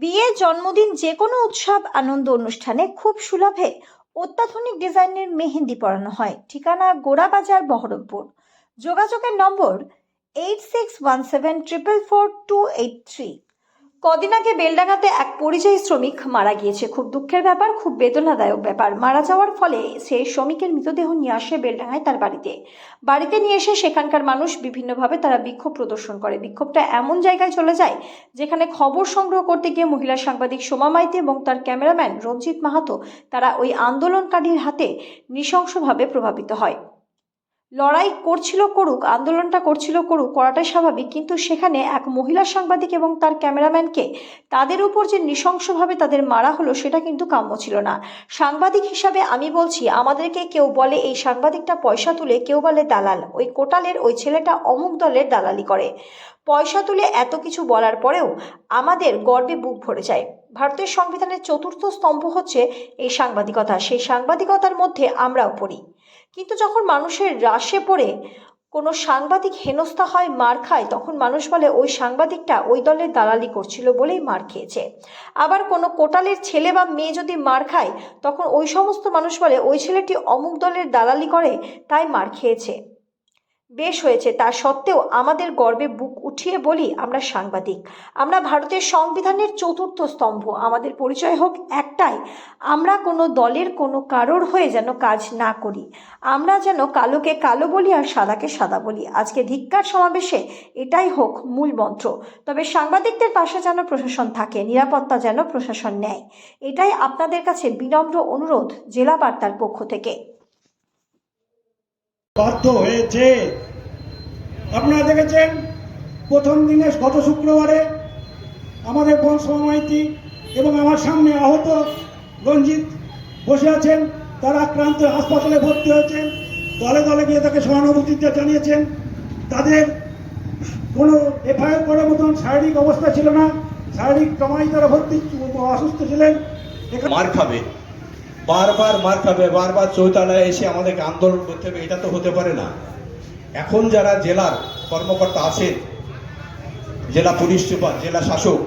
বিয়ে, জন্মদিন, যে কোনো উৎসব আনন্দ অনুষ্ঠানে খুব সুলভে অত্যাধুনিক ডিজাইনের মেহেন্দি পরানো হয়। ঠিকানা গোড়াবাজার, বহরমপুর। যোগাযোগের নম্বর 8617444283। কদিন আগে বেলডাঙাতে এক পরিযায়ী শ্রমিক মারা গিয়েছে। খুব দুঃখের ব্যাপার, খুব বেদনাদায়ক ব্যাপার। মারা যাওয়ার ফলে সেই শ্রমিকের মৃতদেহ নিয়ে আসে বেলডাঙায় তার বাড়িতে নিয়ে এসে সেখানকার মানুষ বিভিন্নভাবে তারা বিক্ষোভ প্রদর্শন করে। বিক্ষোভটা এমন জায়গায় চলে যায় যেখানে খবর সংগ্রহ করতে গিয়ে মহিলা সাংবাদিক সোমা মাইতি এবং তার ক্যামেরাম্যান রঞ্জিত মাহাতো তারা ওই আন্দোলনকারীর হাতে নৃশংসভাবে প্রভাবিত হয়। লড়াই করছিল করুক, আন্দোলনটা করছিল করুক, করাটাই স্বাভাবিক, কিন্তু সেখানে এক মহিলা সাংবাদিক এবং তার ক্যামেরাম্যানকে তাদের উপর যে নৃশংসভাবে তাদের মারা হলো সেটা কিন্তু কাম্য ছিল না। সাংবাদিক হিসাবে আমি বলছি, আমাদেরকে কেউ বলে এই সাংবাদিকটা পয়সা তুলে, কেউ বলে দালাল, ওই কোটালের ওই ছেলেটা অমুক দলের দালালি করে। পয়সা তুলে এত কিছু বলার পরেও আমাদের গর্বে বুক ভরে যায়। ভারতের সংবিধানের চতুর্থ স্তম্ভ হচ্ছে এই সাংবাদিকতা। সেই সাংবাদিকতার মধ্যে আমরাও পড়ি। কিন্তু যখন মানুষের রাশে পড়ে কোনো সাংবাদিক হেনস্থা হয়, মার খায়, তখন মানুষ বলে ওই সাংবাদিকটা ওই দলের দালালি করছিল বলেই মার খেয়েছে। আবার কোনো কোটালের ছেলে বা মেয়ে যদি মার খায়, তখন ওই সমস্ত মানুষ বলে ওই ছেলেটি অমুক দলের দালালি করে তাই মার খেয়েছে। বেশ হয়েছে, তা সত্ত্বেও আমাদের গর্বে বুক উঠিয়ে বলি আমরা সাংবাদিক। আমরা ভারতের সংবিধানের চতুর্থ স্তম্ভ। আমাদের পরিচয় হোক একটাই, আমরা কোনো দলের কোনো কারোর হয়ে যেন কাজ না করি। আমরা যেন কালোকে কালো বলি আর সাদাকে সাদা বলি। আজকে ধিক্কার সমাবেশে এটাই হোক মূল মন্ত্র। তবে সাংবাদিকদের পাশে যেন প্রশাসন থাকে, নিরাপত্তা যেন প্রশাসন নেয়। এটাই আপনাদের কাছে বিনম্র অনুরোধ জেলা বার্তার পক্ষ থেকে। বাধ্য হয়েছে। আপনারা দেখেছেন প্রথম দিনে গত শুক্রবারে আমাদের সোমা মাইতি এবং আমার সামনে আহত রঞ্জিত বসে আছেন। তারা আক্রান্ত, হাসপাতালে ভর্তি হয়েছেন। দলে দলে গিয়ে তাকে সহানুভূতি জানিয়েছেন। তাদের কোনো এফআইআর করার মতন শারীরিক অবস্থা ছিল না। শারীরিক ট্রমায় তারা ভর্তি, অসুস্থ ছিলেন। মার খাবে, বারবার মার খাবে, বারবার চৌতালায় এসে আমাদেরকে আন্দোলন করতে হবে, এটা তো হতে পারে না। এখন যারা জেলার কর্মকর্তা আছেন, জেলা পুলিশ সুপার, জেলা শাসক,